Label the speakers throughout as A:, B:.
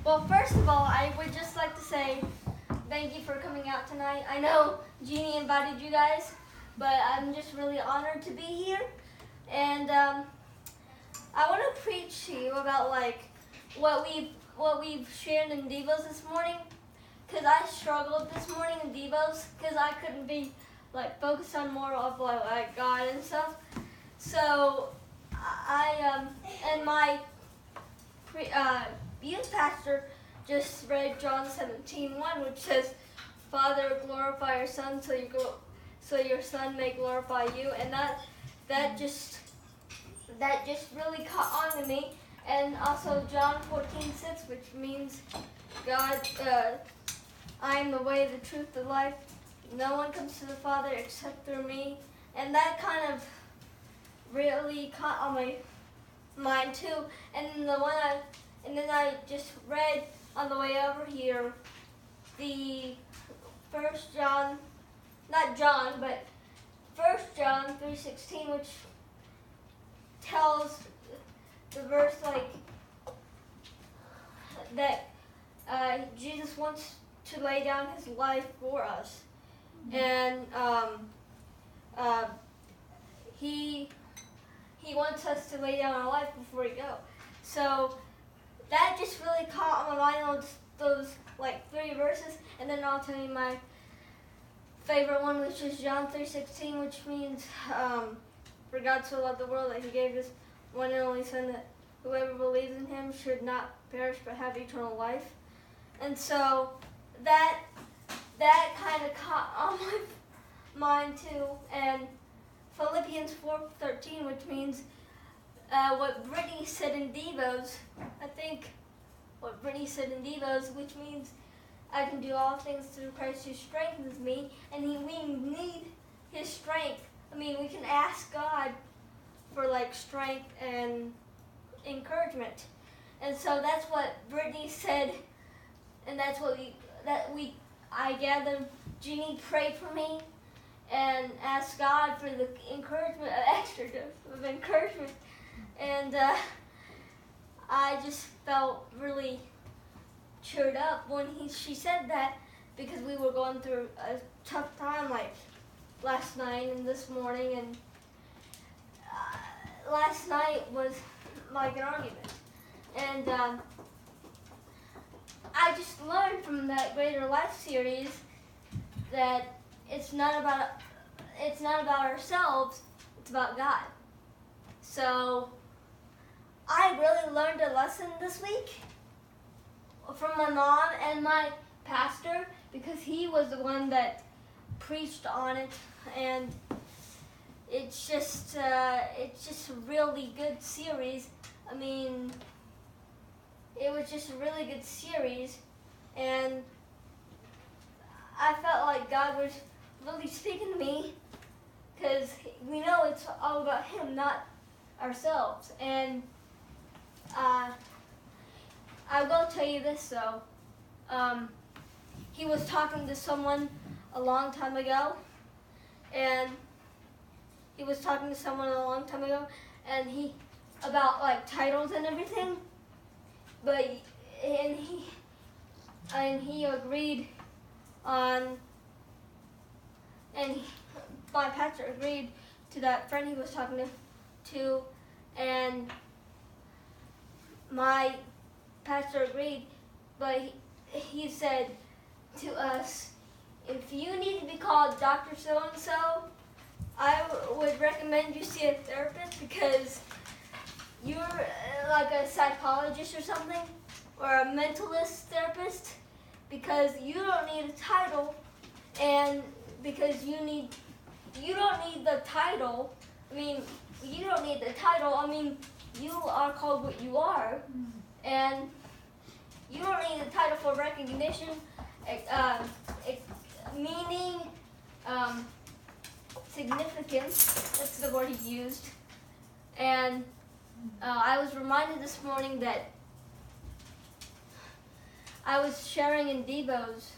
A: Well, first of all, I would just like to say thank you for coming out tonight. I know Jeannie invited you guys, but I'm just really honored to be here. And I want to preach to you about what we've shared in Devos this morning, because I struggled this morning in Devos because I couldn't be focused on more of like God and stuff. So I and my youth pastor just read John 17:1, which says, "Father, glorify your Son, so your Son may glorify you." And that just really caught on to me. And also John 14:6, which means God, I am the way, the truth, the life. No one comes to the Father except through me. And that kind of really caught on my mind too. And then I just read on the way over here the First John 3:16, which tells the verse that Jesus wants to lay down his life for us, and he wants us to lay down our life before we go. So that just really caught on my mind, those 3 verses, and then I'll tell you my favorite one, which is John 3:16, which means for God so loved the world that he gave his one and only Son, that whoever believes in him should not perish but have eternal life. And so that kind of caught on my mind too. And Philippians 4:13, which means what Brittany said in Devos, which means I can do all things through Christ who strengthens me, and we need his strength. I mean, we can ask God for strength and encouragement. And so that's what Brittany said, and that's what I gathered. Jeannie prayed for me and asked God for the encouragement, extra dose of encouragement. And I just felt really cheered up when she said that, because we were going through a tough time last night and this morning, and last night was like an argument. And I just learned from that Greater Life series that it's not about ourselves, it's about God. So I really learned a lesson this week from my mom and my pastor, because he was the one that preached on it, and it's just a really good series. I mean, it was just a really good series, and I felt like God was really speaking to me, because we know it's all about him, not ourselves. And I will tell you this though, he was talking to someone a long time ago, and about titles and everything, he agreed on, and my pastor agreed to that friend he was talking to, and my pastor agreed, but he said to us, if you need to be called Dr. So-and-so, I would recommend you see a therapist, because you're like a psychologist or something, or a mentalist therapist, because you don't need a title, and because you don't need the title. I mean, you don't need the title. I mean, you are called what you are, and you don't need the title for recognition, meaning, significance. That's the word he used. And I was reminded this morning that I was sharing in Devos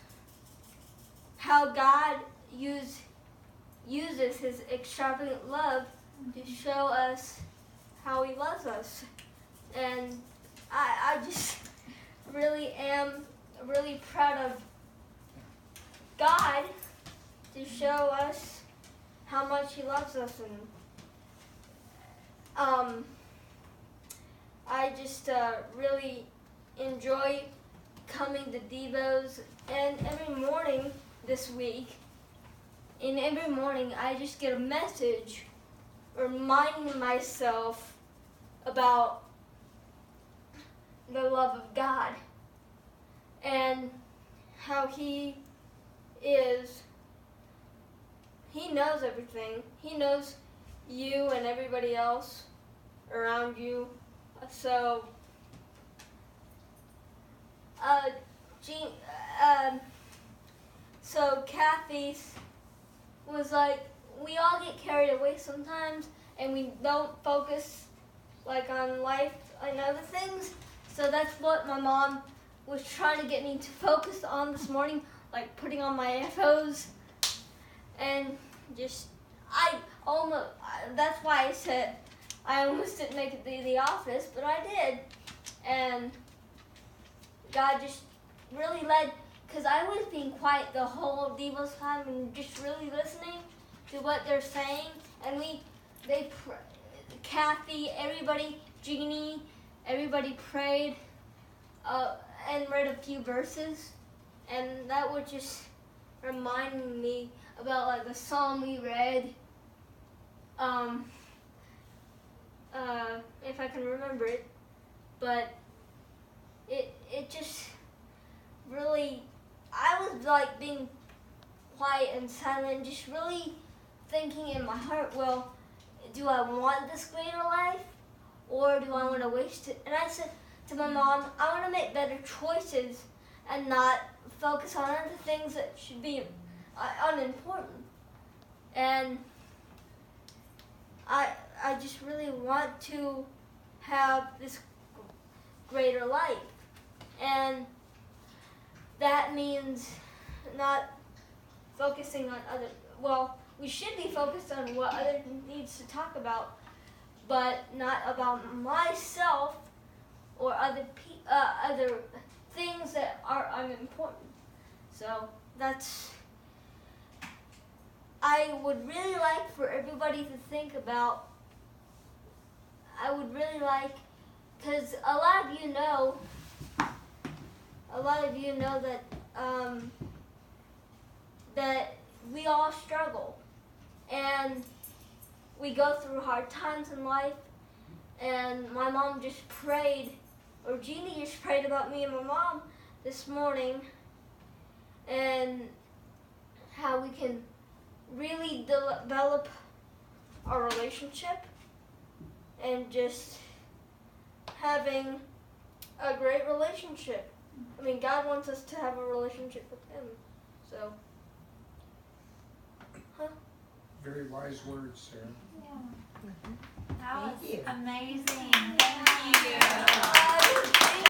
A: how God uses his extravagant love to show us how he loves us. And I just really am really proud of God to show us how much He loves us, and I just really enjoy coming to Devos, and every morning this week, and every morning I just get a message reminding myself about the love of God and how He is. He knows everything. He knows you and everybody else around you. So, so Kathy was like, we all get carried away sometimes, and we don't focus like on life and other things. So that's what my mom was trying to get me to focus on this morning, like putting on my earphones, and just that's why I said I almost didn't make it to the office, but I did, and God just really led, because I was being quiet the whole Devos time and just really listening to what they're saying, and Kathy, everybody, Jeannie, everybody prayed and read a few verses, and that was just reminding me about like the psalm we read. If I can remember it, but it just really, I was like being quiet and silent, just really thinking in my heart, well, do I want this greater life, or do I want to waste it? And I said to my mom, I want to make better choices and not focus on other things that should be unimportant. And I just really want to have this greater life. And that means not focusing on other, well, we should be focused on what other needs to talk about, but not about myself or other things that are unimportant. So that's, I would really like for everybody to think about, I would really like, because a lot of you know that that we all struggle, and we go through hard times in life, and my mom just prayed, or Jeannie just prayed about me and my mom this morning, and how we can really develop our relationship and just having a great relationship. I mean, God wants us to have a relationship with Him, so.
B: Very wise words, Sarah.
C: Yeah. That was
D: Thank you.
C: amazing. Thank you.